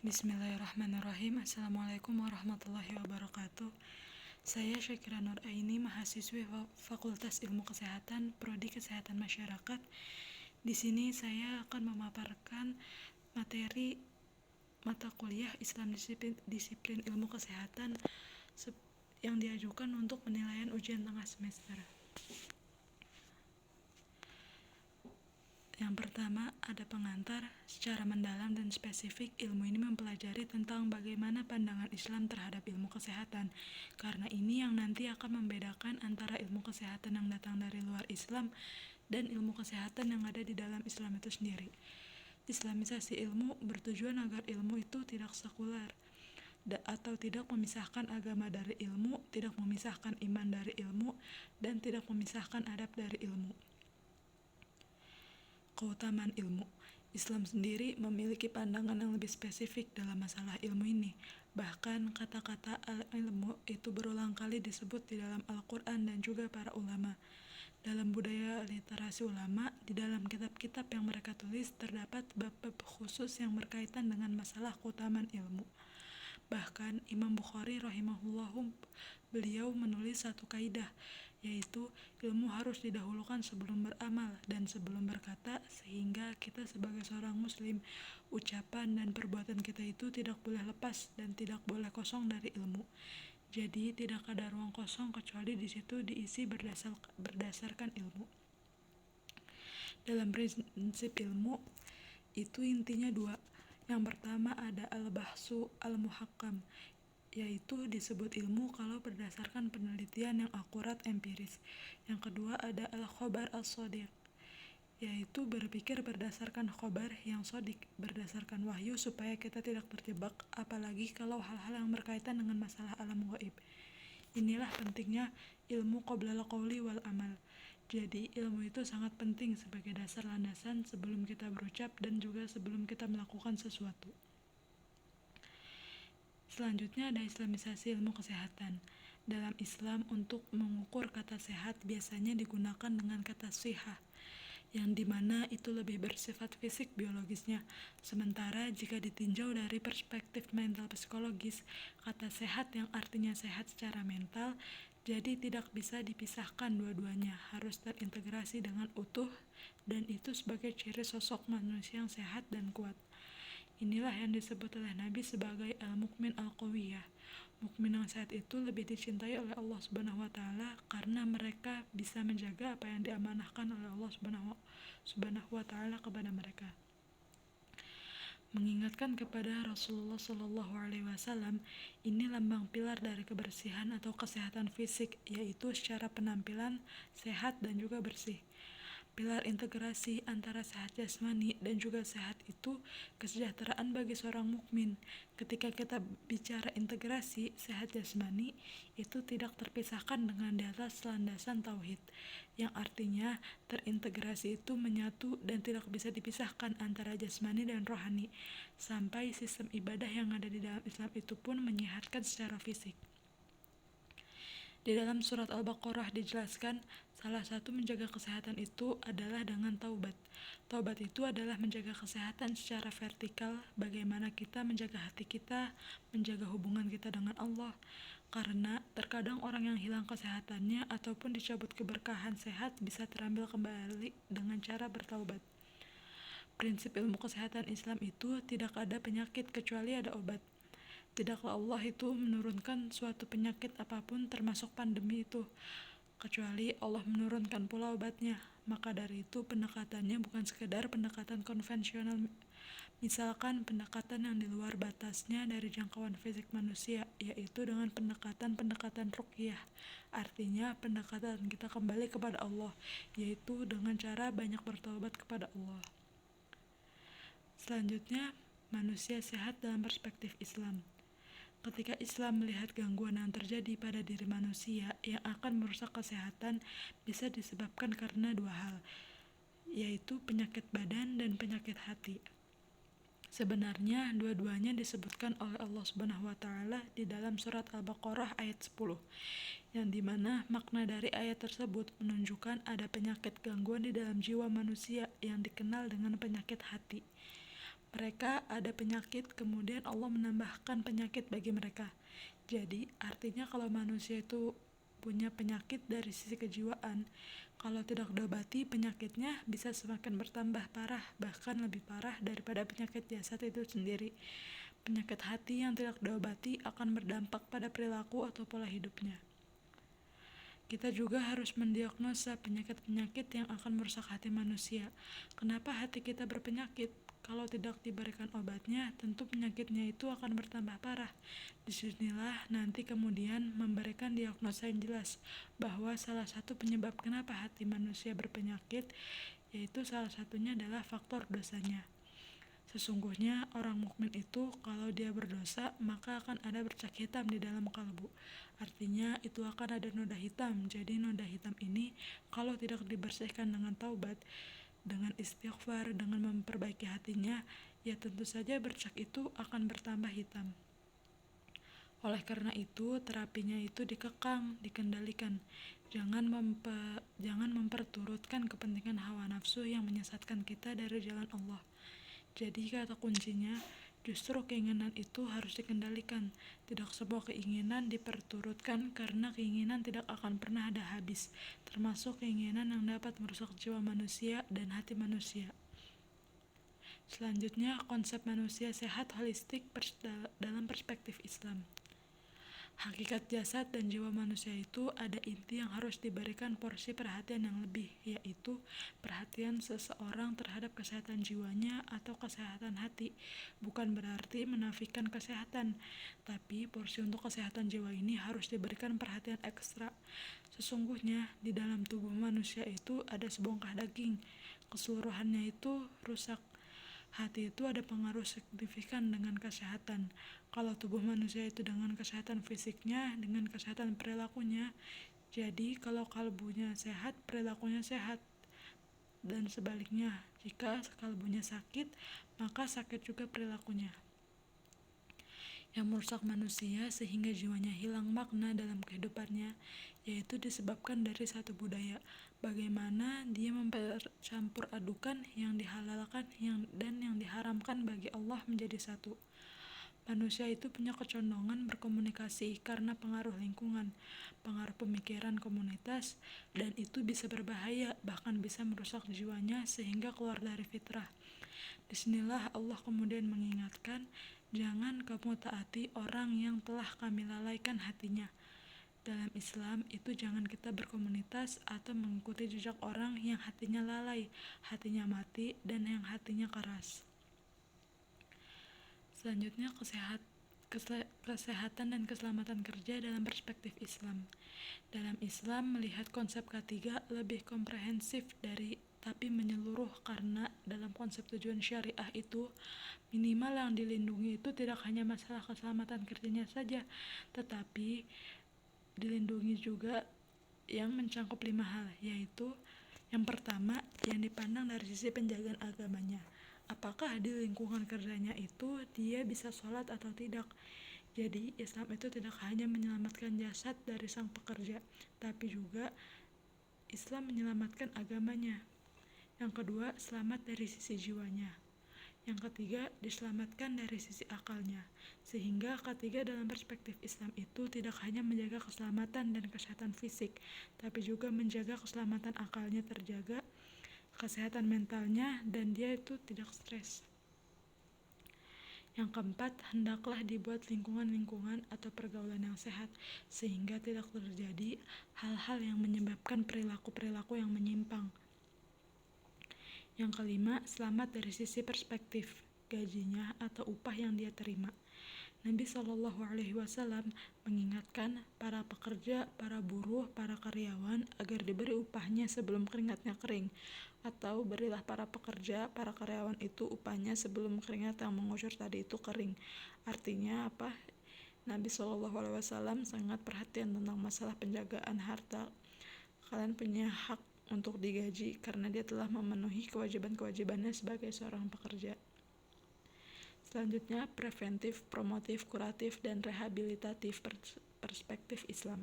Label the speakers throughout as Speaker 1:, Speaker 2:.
Speaker 1: Bismillahirrahmanirrahim. Assalamualaikum warahmatullahi wabarakatuh. Saya Syakira Nur Aini, mahasiswi Fakultas Ilmu Kesehatan, Prodi Kesehatan Masyarakat. Di sini saya akan memaparkan materi mata kuliah Islam disiplin Ilmu Kesehatan yang diajukan untuk penilaian ujian tengah semester. Yang pertama, ada pengantar. Secara mendalam dan spesifik, ilmu ini mempelajari tentang bagaimana pandangan Islam terhadap ilmu kesehatan. Karena ini yang nanti akan membedakan antara ilmu kesehatan yang datang dari luar Islam dan ilmu kesehatan yang ada di dalam Islam itu sendiri. Islamisasi ilmu bertujuan agar ilmu itu tidak sekuler atau tidak memisahkan agama dari ilmu, tidak memisahkan iman dari ilmu, dan tidak memisahkan adab dari ilmu. Keutamaan ilmu. Islam sendiri memiliki pandangan yang lebih spesifik dalam masalah ilmu ini. Bahkan kata-kata al-ilmu itu berulang kali disebut di dalam Al-Quran dan juga para ulama. Dalam budaya literasi ulama, di dalam kitab-kitab yang mereka tulis terdapat bab-bab khusus yang berkaitan dengan masalah keutamaan ilmu. Bahkan Imam Bukhari rahimahullahu beliau menulis satu kaidah, yaitu ilmu harus didahulukan sebelum beramal dan sebelum berkata, sehingga kita sebagai seorang muslim, ucapan dan perbuatan kita itu tidak boleh lepas dan tidak boleh kosong dari ilmu. Jadi tidak ada ruang kosong kecuali di situ diisi berdasarkan ilmu. Dalam prinsip ilmu itu intinya dua. Yang pertama ada al-bahsu al-muhakkam, yaitu disebut ilmu kalau berdasarkan penelitian yang akurat empiris. Yang kedua ada al-khobar al-shodiq, yaitu berpikir berdasarkan khobar yang shodiq, berdasarkan wahyu supaya kita tidak terjebak, apalagi kalau hal-hal yang berkaitan dengan masalah alam gaib. Inilah pentingnya ilmu qoblal qauli wal amal. Jadi ilmu itu sangat penting sebagai dasar landasan sebelum kita berucap dan juga sebelum kita melakukan sesuatu. Selanjutnya ada islamisasi ilmu kesehatan. Dalam Islam untuk mengukur kata sehat biasanya digunakan dengan kata sihah, yang dimana itu lebih bersifat fisik biologisnya. Sementara jika ditinjau dari perspektif mental psikologis, kata sehat yang artinya sehat secara mental, jadi tidak bisa dipisahkan dua-duanya, harus terintegrasi dengan utuh, dan itu sebagai ciri sosok manusia yang sehat dan kuat. Inilah yang disebut oleh Nabi sebagai al-mukmin al-qawiyah. Mukmin yang sehat itu lebih dicintai oleh Allah Subhanahu wa taala karena mereka bisa menjaga apa yang diamanahkan oleh Allah Subhanahu wa taala kepada mereka. Mengingatkan kepada Rasulullah Shallallahu Alaihi Wasallam, ini lambang pilar dari kebersihan atau kesehatan fisik, yaitu secara penampilan sehat dan juga bersih. Pilar integrasi antara sehat jasmani dan juga sehat itu kesejahteraan bagi seorang mukmin. Ketika kita bicara integrasi sehat jasmani, itu tidak terpisahkan dengan di atas landasan tauhid, yang artinya terintegrasi itu menyatu dan tidak bisa dipisahkan antara jasmani dan rohani, sampai sistem ibadah yang ada di dalam Islam itu pun menyehatkan secara fisik. Di dalam surat Al-Baqarah dijelaskan, salah satu menjaga kesehatan itu adalah dengan taubat. Taubat itu adalah menjaga kesehatan secara vertikal, bagaimana kita menjaga hati kita, menjaga hubungan kita dengan Allah. Karena terkadang orang yang hilang kesehatannya ataupun dicabut keberkahan sehat bisa terambil kembali dengan cara bertaubat. Prinsip ilmu kesehatan Islam itu tidak ada penyakit kecuali ada obat. Tidaklah Allah itu menurunkan suatu penyakit apapun termasuk pandemi itu, kecuali Allah menurunkan pula obatnya. Maka dari itu pendekatannya bukan sekedar pendekatan konvensional, misalkan pendekatan yang di luar batasnya dari jangkauan fisik manusia, yaitu dengan pendekatan ruqyah. Artinya pendekatan kita kembali kepada Allah, yaitu dengan cara banyak bertaubat kepada Allah. Selanjutnya, manusia sehat dalam perspektif Islam. Ketika Islam melihat gangguan yang terjadi pada diri manusia yang akan merusak kesehatan bisa disebabkan karena dua hal, yaitu penyakit badan dan penyakit hati. Sebenarnya dua-duanya disebutkan oleh Allah Subhanahu wa taala di dalam surat Al-Baqarah ayat 10, yang dimana makna dari ayat tersebut menunjukkan ada penyakit gangguan di dalam jiwa manusia yang dikenal dengan penyakit hati. Mereka ada penyakit, kemudian Allah menambahkan penyakit bagi mereka. Jadi, artinya kalau manusia itu punya penyakit dari sisi kejiwaan, kalau tidak diobati, penyakitnya bisa semakin bertambah parah, bahkan lebih parah daripada penyakit jasad itu sendiri. Penyakit hati yang tidak diobati akan berdampak pada perilaku atau pola hidupnya. Kita juga harus mendiagnosa penyakit-penyakit yang akan merusak hati manusia. Kenapa hati kita berpenyakit? Kalau tidak diberikan obatnya, tentu penyakitnya itu akan bertambah parah. Disinilah nanti kemudian memberikan diagnosa yang jelas bahwa salah satu penyebab kenapa hati manusia berpenyakit, yaitu salah satunya adalah faktor dosanya. Sesungguhnya orang mukmin itu kalau dia berdosa maka akan ada bercak hitam di dalam kalbu. Artinya itu akan ada noda hitam. Jadi noda hitam ini kalau tidak dibersihkan dengan taubat, dengan istighfar, dengan memperbaiki hatinya, ya tentu saja bercak itu akan bertambah hitam. Oleh karena itu, terapinya itu dikekang, dikendalikan. Jangan memperturutkan kepentingan hawa nafsu yang menyesatkan kita dari jalan Allah. Jadi kata kuncinya, justru keinginan itu harus dikendalikan. Tidak semua keinginan diperturutkan karena keinginan tidak akan pernah ada habis, termasuk keinginan yang dapat merusak jiwa manusia dan hati manusia. Selanjutnya, konsep manusia sehat holistik dalam perspektif Islam. Hakikat jasad dan jiwa manusia itu ada inti yang harus diberikan porsi perhatian yang lebih, yaitu perhatian seseorang terhadap kesehatan jiwanya atau kesehatan hati. Bukan berarti menafikan kesehatan, tapi porsi untuk kesehatan jiwa ini harus diberikan perhatian ekstra. Sesungguhnya di dalam tubuh manusia itu ada sebongkah daging, keseluruhannya itu rusak. Hati itu ada pengaruh signifikan dengan kesehatan. Kalau tubuh manusia itu dengan kesehatan fisiknya, dengan kesehatan perilakunya, jadi kalau kalbunya sehat, perilakunya sehat. Dan sebaliknya, jika kalbunya sakit, maka sakit juga perilakunya. Yang merusak manusia sehingga jiwanya hilang makna dalam kehidupannya, yaitu disebabkan dari satu budaya, bagaimana dia mempercampur adukan yang dihalalkan dan yang diharamkan bagi Allah menjadi satu. Manusia itu punya kecondongan berkomunikasi karena pengaruh lingkungan, pengaruh pemikiran komunitas, dan itu bisa berbahaya, bahkan bisa merusak jiwanya sehingga keluar dari fitrah. Disinilah Allah kemudian mengingatkan, jangan kamu taati orang yang telah kami lalaikan hatinya. Dalam Islam itu jangan kita berkomunitas atau mengikuti jejak orang yang hatinya lalai, hatinya mati, dan yang hatinya keras. Selanjutnya, kesehatan dan keselamatan kerja dalam perspektif Islam. Dalam Islam melihat konsep ketiga lebih komprehensif tapi menyeluruh, karena dalam konsep tujuan syariah itu minimal yang dilindungi itu tidak hanya masalah keselamatan kerjanya saja, tetapi dilindungi juga yang mencakup 5 hal, yaitu yang pertama, yang dipandang dari sisi penjagaan agamanya. Apakah di lingkungan kerjanya itu dia bisa sholat atau tidak? Jadi Islam itu tidak hanya menyelamatkan jasad dari sang pekerja, tapi juga Islam menyelamatkan agamanya. Yang kedua, selamat dari sisi jiwanya. Yang ketiga, diselamatkan dari sisi akalnya. Sehingga ketiga dalam perspektif Islam itu tidak hanya menjaga keselamatan dan kesehatan fisik, tapi juga menjaga keselamatan akalnya terjaga, kesehatan mentalnya, dan dia itu tidak stres. Yang keempat, hendaklah dibuat lingkungan-lingkungan atau pergaulan yang sehat, sehingga tidak terjadi hal-hal yang menyebabkan perilaku-perilaku yang menyimpang. Yang kelima, selamat dari sisi perspektif gajinya atau upah yang dia terima. Nabi SAW mengingatkan para pekerja, para buruh, para karyawan agar diberi upahnya sebelum keringatnya kering, atau berilah para pekerja, para karyawan itu upahnya sebelum keringat yang mengucur tadi itu kering. Artinya apa? Nabi SAW sangat perhatian tentang masalah penjagaan harta. Kalian punya hak untuk digaji karena dia telah memenuhi kewajiban-kewajibannya sebagai seorang pekerja. Selanjutnya, preventif, promotif, kuratif, dan rehabilitatif perspektif Islam.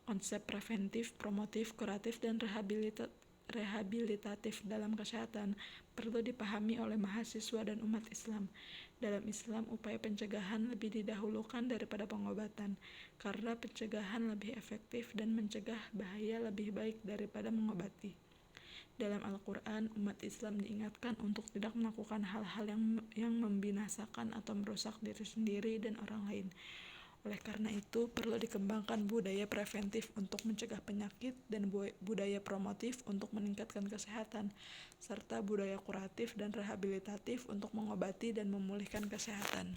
Speaker 1: Konsep preventif, promotif, kuratif, dan rehabilitatif dalam kesehatan perlu dipahami oleh mahasiswa dan umat Islam. Dalam Islam, upaya pencegahan lebih didahulukan daripada pengobatan, karena pencegahan lebih efektif dan mencegah bahaya lebih baik daripada mengobati. Dalam Al-Quran, umat Islam diingatkan untuk tidak melakukan hal-hal yang membinasakan atau merusak diri sendiri dan orang lain. Oleh karena itu, perlu dikembangkan budaya preventif untuk mencegah penyakit dan budaya promotif untuk meningkatkan kesehatan, serta budaya kuratif dan rehabilitatif untuk mengobati dan memulihkan kesehatan.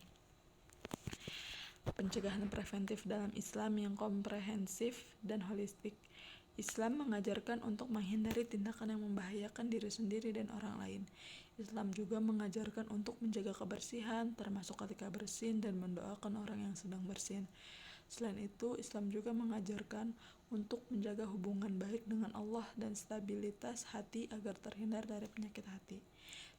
Speaker 1: Pencegahan preventif dalam Islam yang komprehensif dan holistik. Islam mengajarkan untuk menghindari tindakan yang membahayakan diri sendiri dan orang lain. Islam juga mengajarkan untuk menjaga kebersihan, termasuk ketika bersin dan mendoakan orang yang sedang bersin. Selain itu, Islam juga mengajarkan untuk menjaga hubungan baik dengan Allah dan stabilitas hati agar terhindar dari penyakit hati.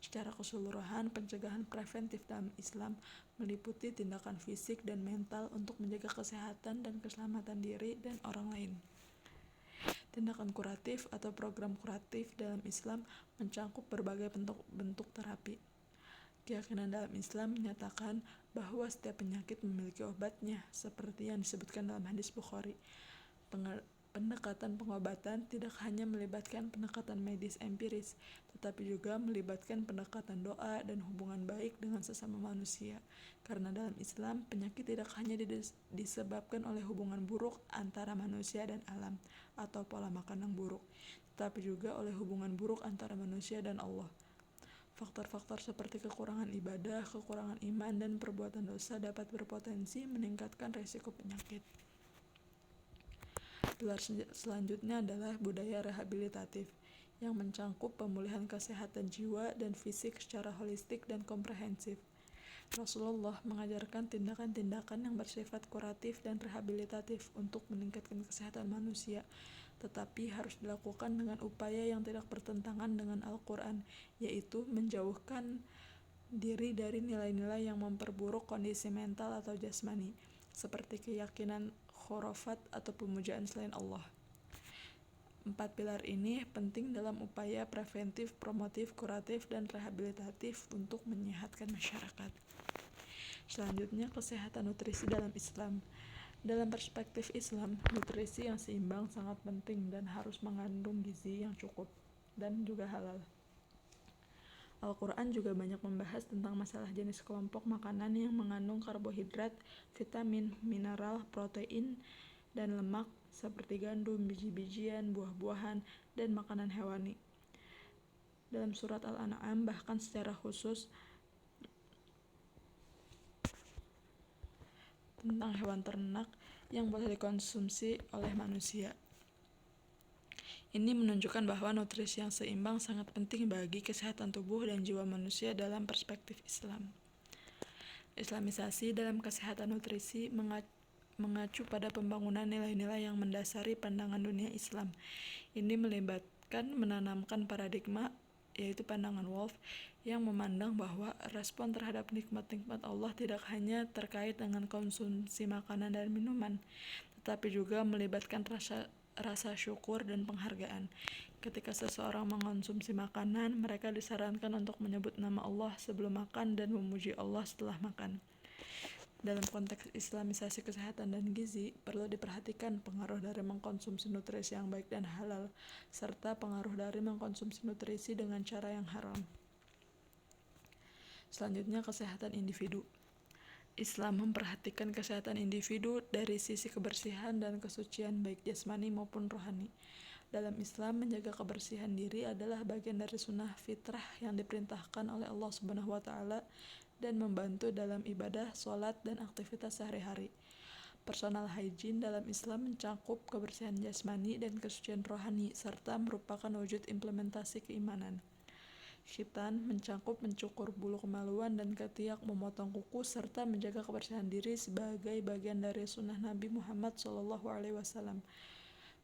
Speaker 1: Secara keseluruhan, pencegahan preventif dalam Islam meliputi tindakan fisik dan mental untuk menjaga kesehatan dan keselamatan diri dan orang lain. Tindakan kuratif atau program kuratif dalam Islam mencakup berbagai bentuk terapi. Keyakinan dalam Islam menyatakan bahwa setiap penyakit memiliki obatnya, seperti yang disebutkan dalam hadis Bukhari. Pendekatan pengobatan tidak hanya melibatkan pendekatan medis empiris, tetapi juga melibatkan pendekatan doa dan hubungan baik dengan sesama manusia. Karena dalam Islam, penyakit tidak hanya disebabkan oleh hubungan buruk antara manusia dan alam atau pola makan yang buruk, tetapi juga oleh hubungan buruk antara manusia dan Allah. Faktor-faktor seperti kekurangan ibadah, kekurangan iman, dan perbuatan dosa dapat berpotensi meningkatkan risiko penyakit. Pilar selanjutnya adalah budaya rehabilitatif, yang mencakup pemulihan kesehatan jiwa dan fisik secara holistik dan komprehensif. Rasulullah mengajarkan tindakan-tindakan yang bersifat kuratif dan rehabilitatif untuk meningkatkan kesehatan manusia, tetapi harus dilakukan dengan upaya yang tidak bertentangan dengan Al-Quran, yaitu menjauhkan diri dari nilai-nilai yang memperburuk kondisi mental atau jasmani, seperti keyakinan khurafat atau pemujaan selain Allah. 4 pilar ini penting dalam upaya preventif, promotif, kuratif, dan rehabilitatif untuk menyehatkan masyarakat. Selanjutnya, kesehatan nutrisi dalam Islam. Dalam perspektif Islam, nutrisi yang seimbang sangat penting dan harus mengandung gizi yang cukup dan juga halal. Al-Quran juga banyak membahas tentang masalah jenis kelompok makanan yang mengandung karbohidrat, vitamin, mineral, protein, dan lemak seperti gandum, biji-bijian, buah-buahan, dan makanan hewani. Dalam surat Al-An'am bahkan secara khusus tentang hewan ternak yang boleh dikonsumsi oleh manusia. Ini menunjukkan bahwa nutrisi yang seimbang sangat penting bagi kesehatan tubuh dan jiwa manusia dalam perspektif Islam. Islamisasi dalam kesehatan nutrisi mengacu pada pembangunan nilai-nilai yang mendasari pandangan dunia Islam. Ini melibatkan menanamkan paradigma, yaitu pandangan Wolf, yang memandang bahwa respon terhadap nikmat-nikmat Allah tidak hanya terkait dengan konsumsi makanan dan minuman, tetapi juga melibatkan rasa syukur dan penghargaan. Ketika seseorang mengonsumsi makanan, mereka disarankan untuk menyebut nama Allah sebelum makan dan memuji Allah setelah makan. Dalam konteks islamisasi kesehatan dan gizi, perlu diperhatikan pengaruh dari mengkonsumsi nutrisi yang baik dan halal, serta pengaruh dari mengkonsumsi nutrisi dengan cara yang haram. Selanjutnya, kesehatan individu. Islam memperhatikan kesehatan individu dari sisi kebersihan dan kesucian baik jasmani maupun rohani. Dalam Islam, menjaga kebersihan diri adalah bagian dari sunnah fitrah yang diperintahkan oleh Allah Subhanahu wa Ta'ala dan membantu dalam ibadah, sholat, dan aktivitas sehari-hari. Personal hygiene dalam Islam mencakup kebersihan jasmani dan kesucian rohani, serta merupakan wujud implementasi keimanan. Khitan mencakup mencukur bulu kemaluan dan ketiak, memotong kuku, serta menjaga kebersihan diri sebagai bagian dari sunnah Nabi Muhammad SAW.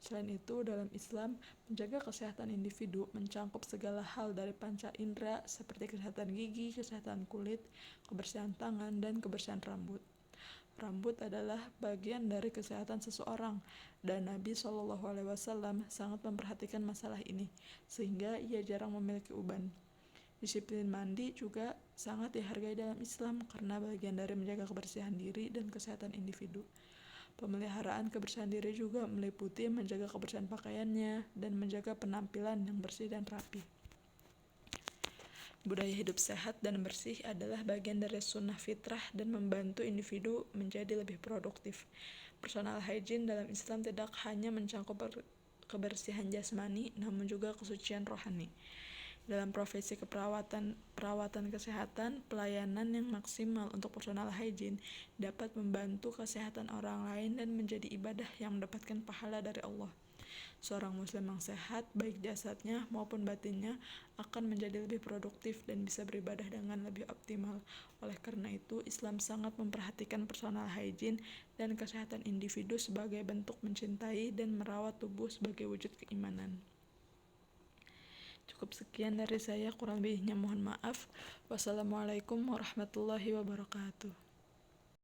Speaker 1: Selain itu, dalam Islam, menjaga kesehatan individu mencakup segala hal dari panca indera seperti kesehatan gigi, kesehatan kulit, kebersihan tangan, dan kebersihan rambut. Rambut adalah bagian dari kesehatan seseorang, dan Nabi SAW sangat memperhatikan masalah ini, sehingga ia jarang memiliki uban. Disiplin mandi juga sangat dihargai dalam Islam karena bagian dari menjaga kebersihan diri dan kesehatan individu. Pemeliharaan kebersihan diri juga meliputi menjaga kebersihan pakaiannya dan menjaga penampilan yang bersih dan rapi. Budaya hidup sehat dan bersih adalah bagian dari sunnah fitrah dan membantu individu menjadi lebih produktif. Personal hygiene dalam Islam tidak hanya mencakup kebersihan jasmani, namun juga kesucian rohani. Dalam profesi perawatan kesehatan, pelayanan yang maksimal untuk personal hygiene dapat membantu kesehatan orang lain dan menjadi ibadah yang mendapatkan pahala dari Allah. Seorang muslim yang sehat, baik jasadnya maupun batinnya, akan menjadi lebih produktif dan bisa beribadah dengan lebih optimal. Oleh karena itu, Islam sangat memperhatikan personal hygiene dan kesehatan individu sebagai bentuk mencintai dan merawat tubuh sebagai wujud keimanan. Cukup sekian dari saya, kurang lebihnya mohon maaf. Wassalamualaikum warahmatullahi wabarakatuh.